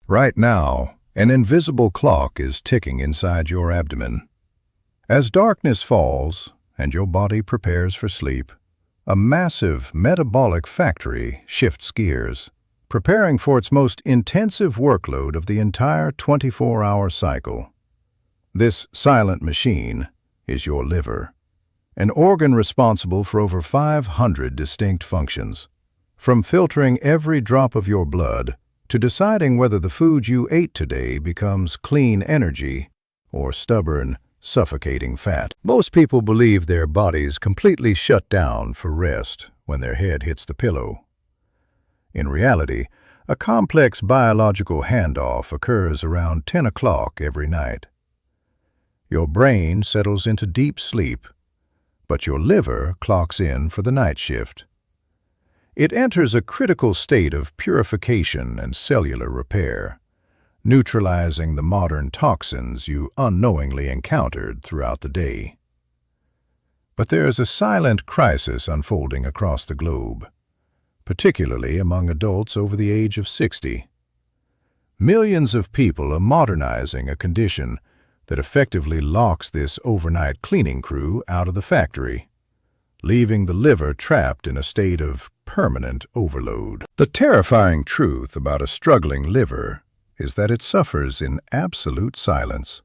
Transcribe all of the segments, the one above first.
Right now, an invisible clock is ticking inside your abdomen. As darkness falls and your body prepares for sleep, a massive metabolic factory shifts gears, preparing for its most intensive workload of the entire 24-hour cycle. This silent machine is your liver, an organ responsible for over 500 distinct functions, from filtering every drop of your blood to deciding whether the food you ate today becomes clean energy or stubborn, suffocating fat. Most people believe their bodies completely shut down for rest when their head hits the pillow. In reality, a complex biological handoff occurs around 10 o'clock every night. Your brain settles into deep sleep, but your liver clocks in for the night shift. It enters a critical state of purification and cellular repair, neutralizing the modern toxins you unknowingly encountered throughout the day. But there is a silent crisis unfolding across the globe, particularly among adults over the age of 60. Millions of people are modernizing a condition that effectively locks this overnight cleaning crew out of the factory, leaving the liver trapped in a state of permanent overload. The terrifying truth about a struggling liver is that it suffers in absolute silence.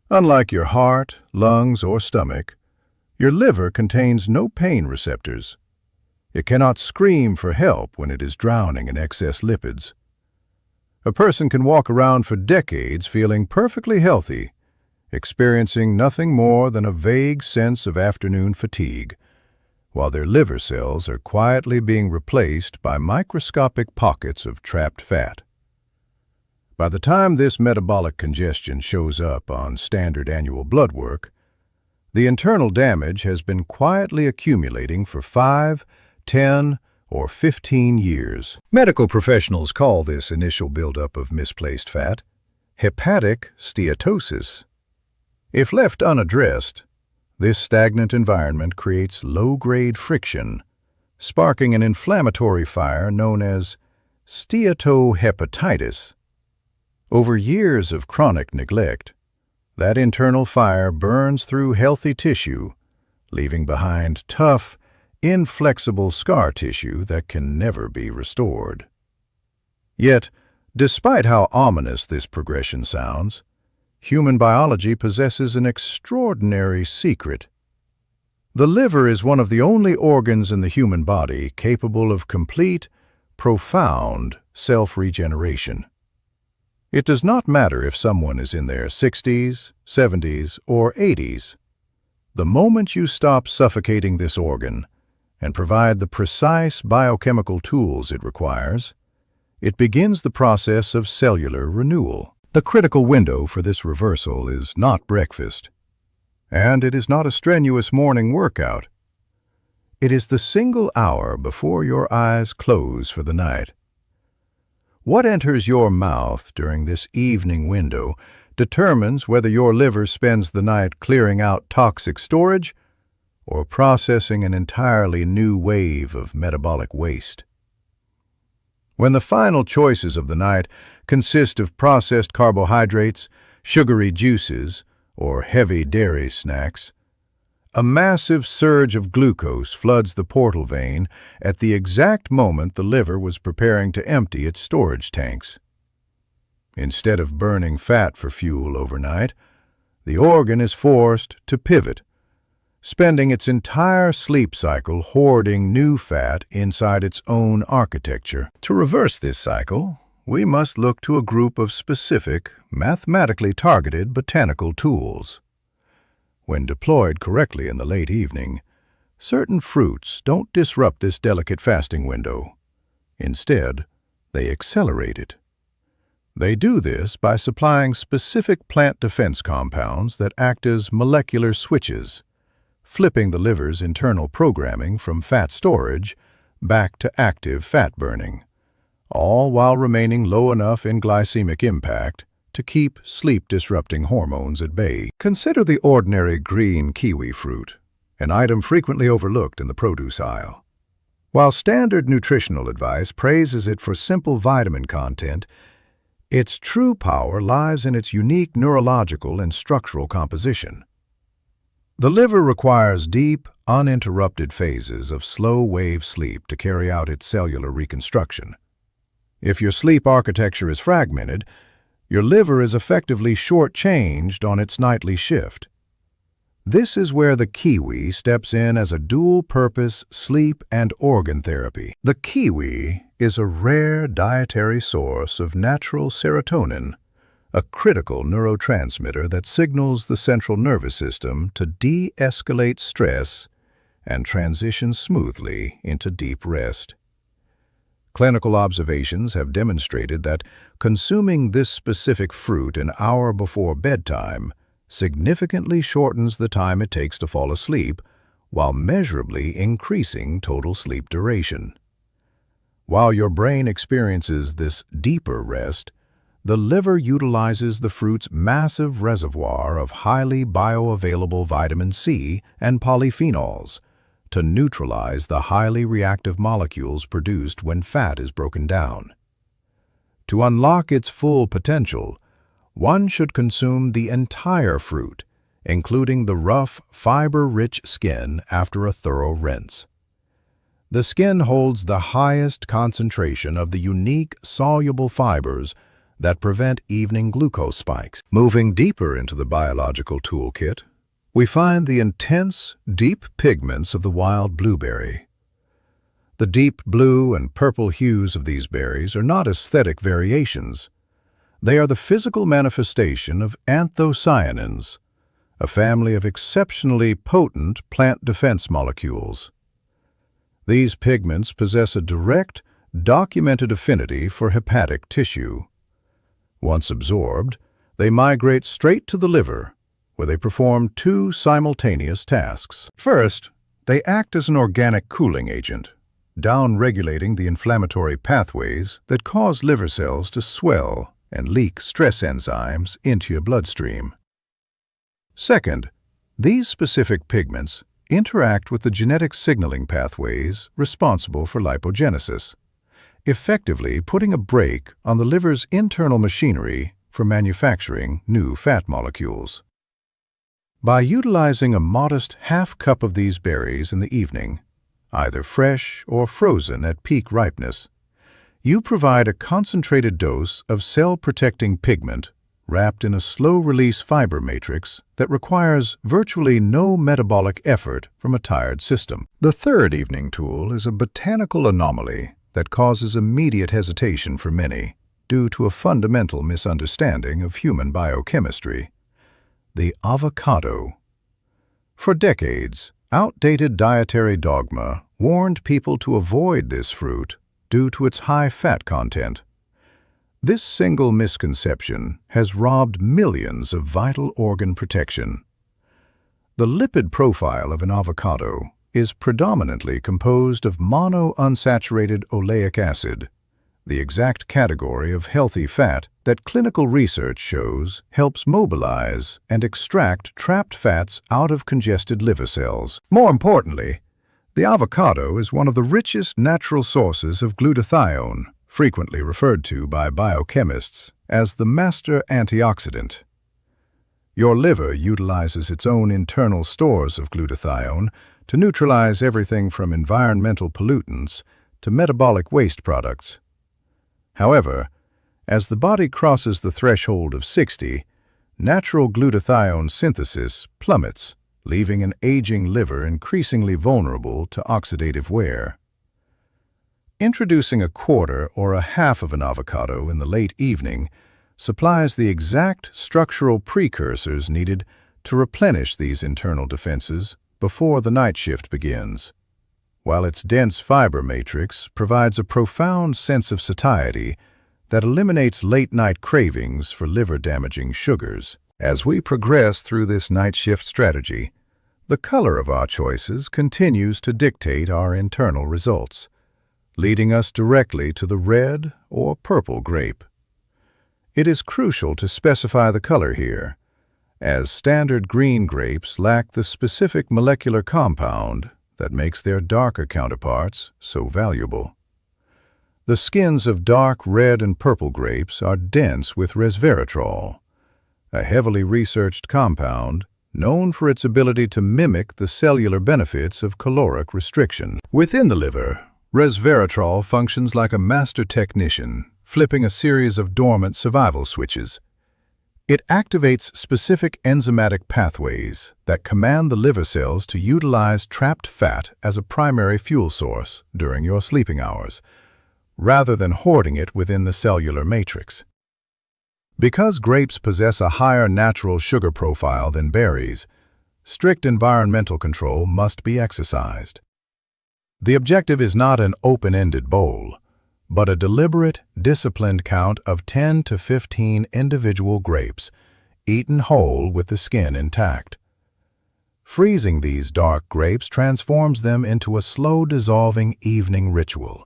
Unlike your heart, lungs, or stomach, your liver contains no pain receptors. It cannot scream for help when it is drowning in excess lipids. A person can walk around for decades feeling perfectly healthy, experiencing nothing more than a vague sense of afternoon fatigue, while their liver cells are quietly being replaced by microscopic pockets of trapped fat. By the time this metabolic congestion shows up on standard annual blood work, the internal damage has been quietly accumulating for 5, 10, or 15 years. Medical professionals call this initial buildup of misplaced fat hepatic steatosis. If left unaddressed, this stagnant environment creates low-grade friction, sparking an inflammatory fire known as steatohepatitis. Over years of chronic neglect, that internal fire burns through healthy tissue, leaving behind tough, inflexible scar tissue that can never be restored. Yet, despite how ominous this progression sounds, human biology possesses an extraordinary secret. The liver is one of the only organs in the human body capable of complete, profound self-regeneration. It does not matter if someone is in their 60s, 70s, or 80s. The moment you stop suffocating this organ and provide the precise biochemical tools it requires, it begins the process of cellular renewal. The critical window for this reversal is not breakfast, and it is not a strenuous morning workout. It is the single hour before your eyes close for the night. What enters your mouth during this evening window determines whether your liver spends the night clearing out toxic storage or processing an entirely new wave of metabolic waste. When the final choices of the night consist of processed carbohydrates, sugary juices, or heavy dairy snacks, a massive surge of glucose floods the portal vein at the exact moment the liver was preparing to empty its storage tanks. Instead of burning fat for fuel overnight, the organ is forced to pivot, spending its entire sleep cycle hoarding new fat inside its own architecture. To reverse this cycle, we must look to a group of specific, mathematically targeted botanical tools. When deployed correctly in the late evening, certain fruits don't disrupt this delicate fasting window. Instead, they accelerate it. They do this by supplying specific plant defense compounds that act as molecular switches, flipping the liver's internal programming from fat storage back to active fat burning, all while remaining low enough in glycemic impact to keep sleep-disrupting hormones at bay. Consider the ordinary green kiwi fruit, an item frequently overlooked in the produce aisle. While standard nutritional advice praises it for simple vitamin content, Its true power lies in its unique neurological and structural composition. The liver requires deep, uninterrupted phases of slow-wave sleep to carry out its cellular reconstruction. If your sleep architecture is fragmented, your liver is effectively short-changed on its nightly shift. This is where the kiwi steps in as a dual-purpose sleep and organ therapy. The kiwi is a rare dietary source of natural serotonin, a critical neurotransmitter that signals the central nervous system to de-escalate stress and transition smoothly into deep rest. Clinical observations have demonstrated that consuming this specific fruit an hour before bedtime significantly shortens the time it takes to fall asleep while measurably increasing total sleep duration. While your brain experiences this deeper rest, the liver utilizes the fruit's massive reservoir of highly bioavailable vitamin C and polyphenols to neutralize the highly reactive molecules produced when fat is broken down. To unlock its full potential, one should consume the entire fruit, including the rough, fiber-rich skin after a thorough rinse. The skin holds the highest concentration of the unique soluble fibers that prevent evening glucose spikes. Moving deeper into the biological toolkit, we find the intense, deep pigments of the wild blueberry. The deep blue and purple hues of these berries are not aesthetic variations. They are the physical manifestation of anthocyanins, a family of exceptionally potent plant defense molecules. These pigments possess a direct, documented affinity for hepatic tissue. Once absorbed, they migrate straight to the liver, where they perform two simultaneous tasks. First, they act as an organic cooling agent, down-regulating the inflammatory pathways that cause liver cells to swell and leak stress enzymes into your bloodstream. Second, these specific pigments interact with the genetic signaling pathways responsible for lipogenesis, effectively putting a brake on the liver's internal machinery for manufacturing new fat molecules. By utilizing a modest half cup of these berries in the evening, either fresh or frozen at peak ripeness, you provide a concentrated dose of cell-protecting pigment wrapped in a slow-release fiber matrix that requires virtually no metabolic effort from a tired system. The third evening tool is a botanical anomaly that causes immediate hesitation for many due to a fundamental misunderstanding of human biochemistry: the avocado. For decades, outdated dietary dogma warned people to avoid this fruit due to its high fat content. This single misconception has robbed millions of vital organ protection. The lipid profile of an avocado is predominantly composed of monounsaturated oleic acid, the exact category of healthy fat that clinical research shows helps mobilize and extract trapped fats out of congested liver cells. More importantly, the avocado is one of the richest natural sources of glutathione, frequently referred to by biochemists as the master antioxidant. Your liver utilizes its own internal stores of glutathione to neutralize everything from environmental pollutants to metabolic waste products. However, as the body crosses the threshold of 60, natural glutathione synthesis plummets, leaving an aging liver increasingly vulnerable to oxidative wear. Introducing a quarter or a half of an avocado in the late evening supplies the exact structural precursors needed to replenish these internal defenses before the night shift begins. While its dense fiber matrix provides a profound sense of satiety that eliminates late-night cravings for liver-damaging sugars. As we progress through this night shift strategy, the color of our choices continues to dictate our internal results, leading us directly to the red or purple grape. It is crucial to specify the color here, as standard green grapes lack the specific molecular compound that makes their darker counterparts so valuable. The skins of dark red and purple grapes are dense with resveratrol, a heavily researched compound known for its ability to mimic the cellular benefits of caloric restriction. Within the liver, resveratrol functions like a master technician, flipping a series of dormant survival switches. It activates specific enzymatic pathways that command the liver cells to utilize trapped fat as a primary fuel source during your sleeping hours, rather than hoarding it within the cellular matrix. Because grapes possess a higher natural sugar profile than berries, strict environmental control must be exercised. The objective is not an open-ended bowl, but a deliberate, disciplined count of 10 to 15 individual grapes, eaten whole with the skin intact. Freezing these dark grapes transforms them into a slow-dissolving evening ritual,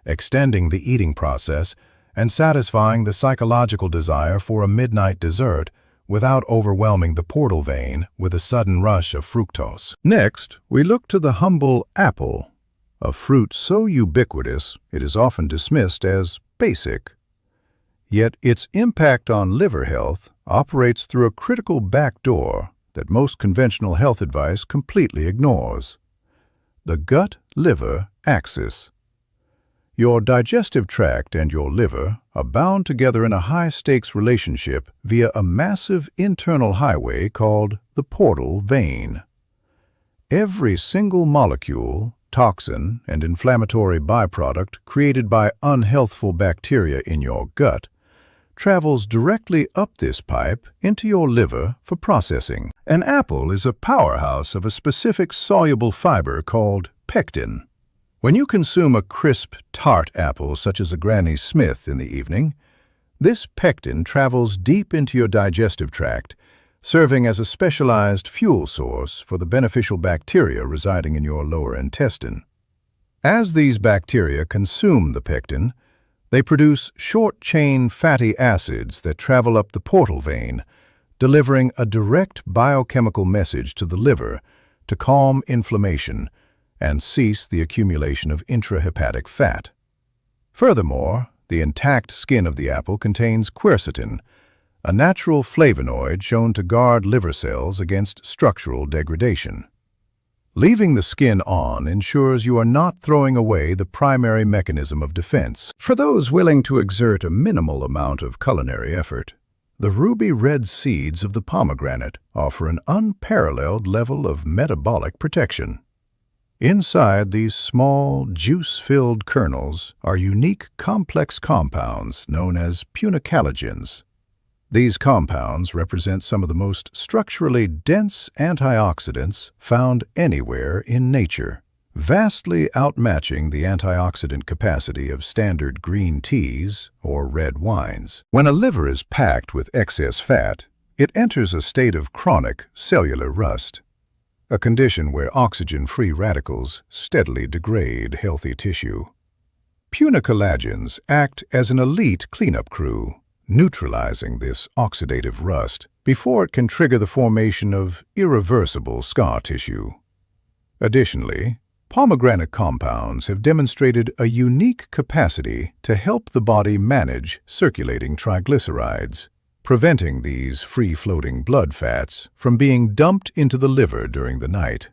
extending the eating process and satisfying the psychological desire for a midnight dessert without overwhelming the portal vein with a sudden rush of fructose. Next, we look to the humble apple, a fruit so ubiquitous it is often dismissed as basic. Yet its impact on liver health operates through a critical back door that most conventional health advice completely ignores: the gut-liver axis. Your digestive tract and your liver are bound together in a high-stakes relationship via a massive internal highway called the portal vein. Every single molecule, toxin, and inflammatory byproduct created by unhealthful bacteria in your gut travels directly up this pipe into your liver for processing. An apple is a powerhouse of a specific soluble fiber called pectin. When you consume a crisp, tart apple such as a Granny Smith in the evening, this pectin travels deep into your digestive tract, serving as a specialized fuel source for the beneficial bacteria residing in your lower intestine. As these bacteria consume the pectin, they produce short-chain fatty acids that travel up the portal vein, delivering a direct biochemical message to the liver to calm inflammation and cease the accumulation of intrahepatic fat. Furthermore, the intact skin of the apple contains quercetin, a natural flavonoid shown to guard liver cells against structural degradation. Leaving the skin on ensures you are not throwing away the primary mechanism of defense. For those willing to exert a minimal amount of culinary effort, the ruby red seeds of the pomegranate offer an unparalleled level of metabolic protection. Inside these small, juice-filled kernels are unique complex compounds known as punicalagins. These compounds represent some of the most structurally dense antioxidants found anywhere in nature, vastly outmatching the antioxidant capacity of standard green teas or red wines. When a liver is packed with excess fat, it enters a state of chronic cellular rust, a condition where oxygen-free radicals steadily degrade healthy tissue. Punicalagins act as an elite cleanup crew, neutralizing this oxidative rust before it can trigger the formation of irreversible scar tissue. Additionally, pomegranate compounds have demonstrated a unique capacity to help the body manage circulating triglycerides, preventing these free-floating blood fats from being dumped into the liver during the night.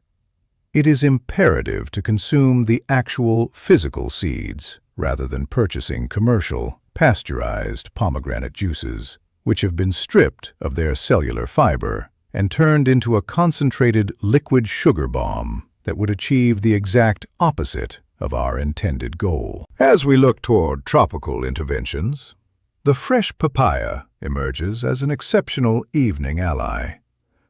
It is imperative to consume the actual physical seeds rather than purchasing commercial, pasteurized pomegranate juices, which have been stripped of their cellular fiber and turned into a concentrated liquid sugar bomb that would achieve the exact opposite of our intended goal. As we look toward tropical interventions, the fresh papaya emerges as an exceptional evening ally,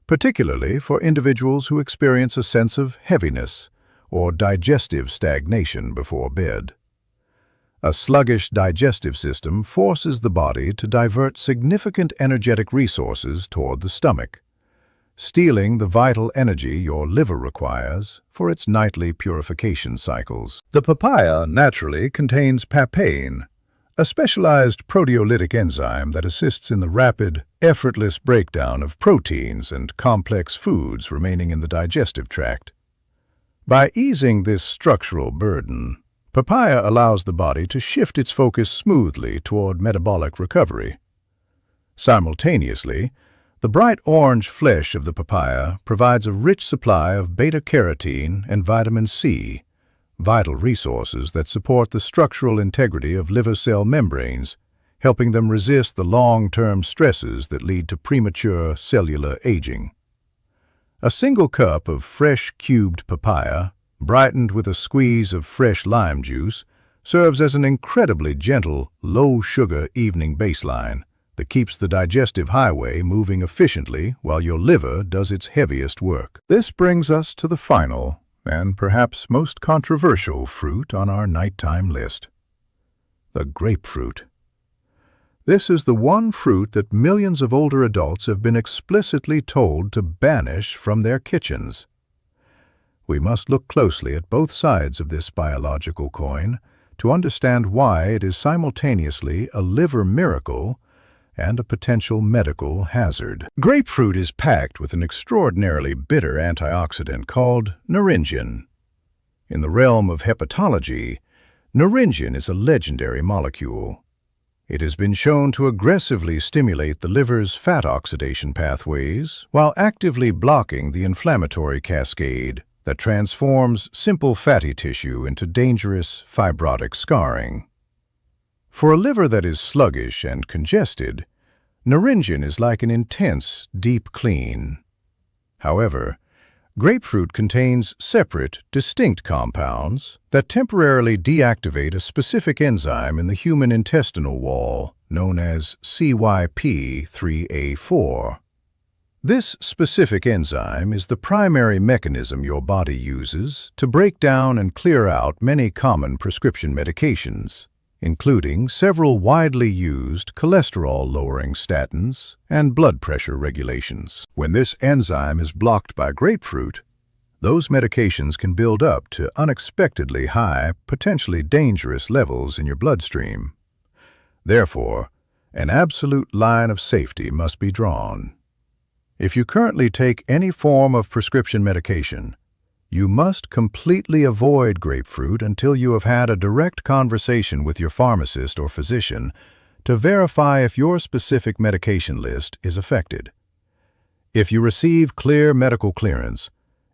particularly for individuals who experience a sense of heaviness or digestive stagnation before bed. A sluggish digestive system forces the body to divert significant energetic resources toward the stomach, stealing the vital energy your liver requires for its nightly purification cycles. The papaya naturally contains papain, a specialized proteolytic enzyme that assists in the rapid, effortless breakdown of proteins and complex foods remaining in the digestive tract. By easing this structural burden, Papaya allows the body to shift its focus smoothly toward metabolic recovery. Simultaneously, the bright orange flesh of the papaya provides a rich supply of beta-carotene and vitamin C, vital resources that support the structural integrity of liver cell membranes, helping them resist the long-term stresses that lead to premature cellular aging. A single cup of fresh cubed papaya, brightened with a squeeze of fresh lime juice, serves as an incredibly gentle, low-sugar evening baseline that keeps the digestive highway moving efficiently while your liver does its heaviest work. This brings us to the final and perhaps most controversial fruit on our nighttime list: the grapefruit. This is the one fruit that millions of older adults have been explicitly told to banish from their kitchens. We must look closely at both sides of this biological coin to understand why it is simultaneously a liver miracle and a potential medical hazard. Grapefruit is packed with an extraordinarily bitter antioxidant called naringin. In the realm of hepatology, naringin is a legendary molecule. It has been shown to aggressively stimulate the liver's fat oxidation pathways while actively blocking the inflammatory cascade that transforms simple fatty tissue into dangerous fibrotic scarring. For a liver that is sluggish and congested, naringin is like an intense, deep clean. However, grapefruit contains separate, distinct compounds that temporarily deactivate a specific enzyme in the human intestinal wall known as CYP3A4. This specific enzyme is the primary mechanism your body uses to break down and clear out many common prescription medications, including several widely used cholesterol-lowering statins and blood pressure regulations. When this enzyme is blocked by grapefruit, those medications can build up to unexpectedly high, potentially dangerous levels in your bloodstream. Therefore, an absolute line of safety must be drawn. If you currently take any form of prescription medication, you must completely avoid grapefruit until you have had a direct conversation with your pharmacist or physician to verify if your specific medication list is affected. If you receive clear medical clearance,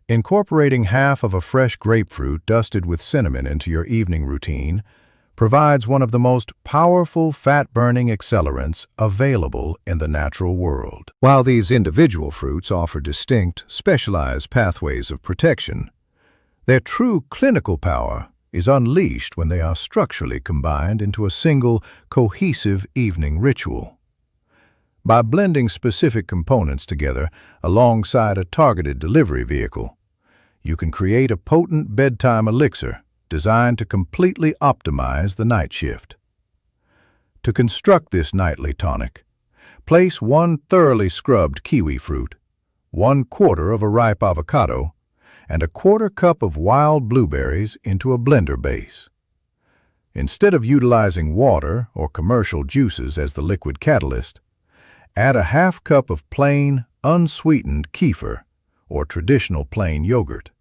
incorporating half of a fresh grapefruit dusted with cinnamon into your evening routine provides one of the most powerful fat-burning accelerants available in the natural world. While these individual fruits offer distinct, specialized pathways of protection, their true clinical power is unleashed when they are structurally combined into a single, cohesive evening ritual. By blending specific components together alongside a targeted delivery vehicle, you can create a potent bedtime elixir designed to completely optimize the night shift. To construct this nightly tonic, place 1 thoroughly scrubbed kiwi fruit, 1/4 of a ripe avocado, and 1/4 cup of wild blueberries into a blender base. Instead of utilizing water or commercial juices as the liquid catalyst, add a 1/2 cup of plain, unsweetened kefir or traditional plain yogurt.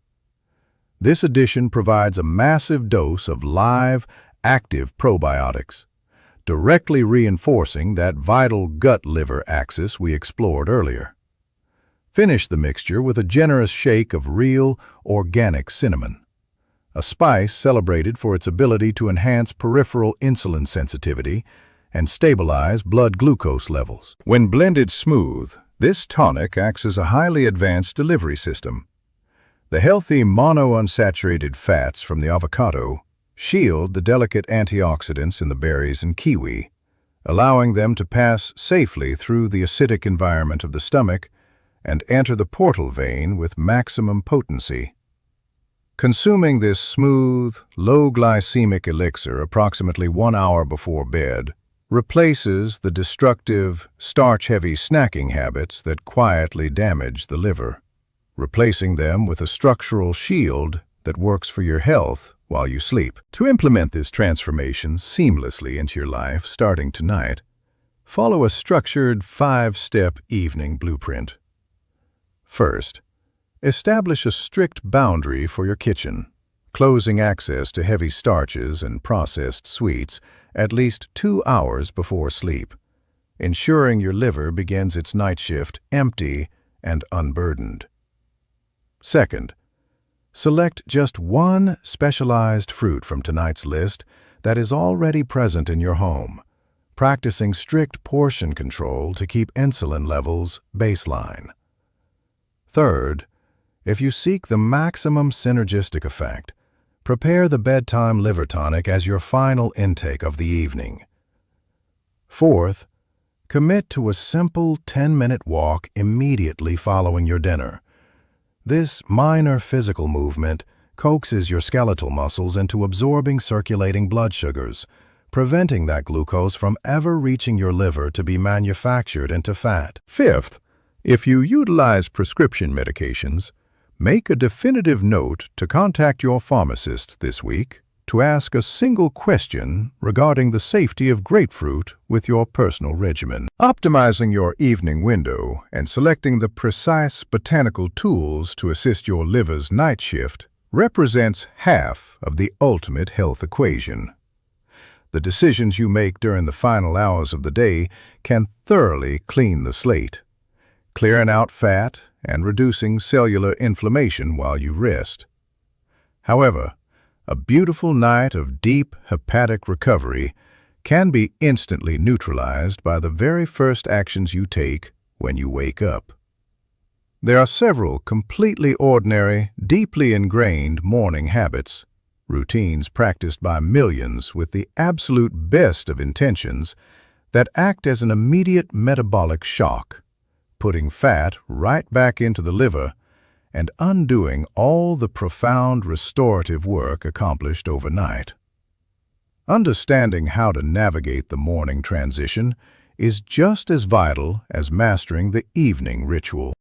This addition provides a massive dose of live, active probiotics, directly reinforcing that vital gut-liver axis we explored earlier. Finish the mixture with a generous shake of real, organic cinnamon, a spice celebrated for its ability to enhance peripheral insulin sensitivity and stabilize blood glucose levels. When blended smooth, this tonic acts as a highly advanced delivery system. The healthy monounsaturated fats from the avocado shield the delicate antioxidants in the berries and kiwi, allowing them to pass safely through the acidic environment of the stomach and enter the portal vein with maximum potency. Consuming this smooth, low-glycemic elixir approximately 1 hour before bed replaces the destructive, starch-heavy snacking habits that quietly damage the liver, replacing them with a structural shield that works for your health while you sleep. To implement this transformation seamlessly into your life starting tonight, follow a structured 5-step evening blueprint. First, establish a strict boundary for your kitchen. closing access to heavy starches and processed sweets at least 2 hours before sleep, ensuring your liver begins its night shift empty and unburdened. Second, select just one specialized fruit from tonight's list that is already present in your home, practicing strict portion control to keep insulin levels baseline. Third, if you seek the maximum synergistic effect, prepare the Bedtime Liver Tonic as your final intake of the evening. Fourth, commit to a simple 10-minute walk immediately following your dinner. This minor physical movement coaxes your skeletal muscles into absorbing circulating blood sugars, preventing that glucose from ever reaching your liver to be manufactured into fat. Fifth, if you utilize prescription medications, make a definitive note to contact your pharmacist this week to ask a single question regarding the safety of grapefruit with your personal regimen. Optimizing your evening window and selecting the precise botanical tools to assist your liver's night shift represents half of the ultimate health equation. The decisions you make during the final hours of the day can thoroughly clean the slate, clearing out fat and reducing cellular inflammation while you rest. However, a beautiful night of deep hepatic recovery can be instantly neutralized by the very first actions you take when you wake up. There are several completely ordinary, deeply ingrained morning habits, routines practiced by millions with the absolute best of intentions, that act as an immediate metabolic shock, putting fat right back into the liver and undoing all the profound restorative work accomplished overnight. Understanding how to navigate the morning transition is just as vital as mastering the evening ritual.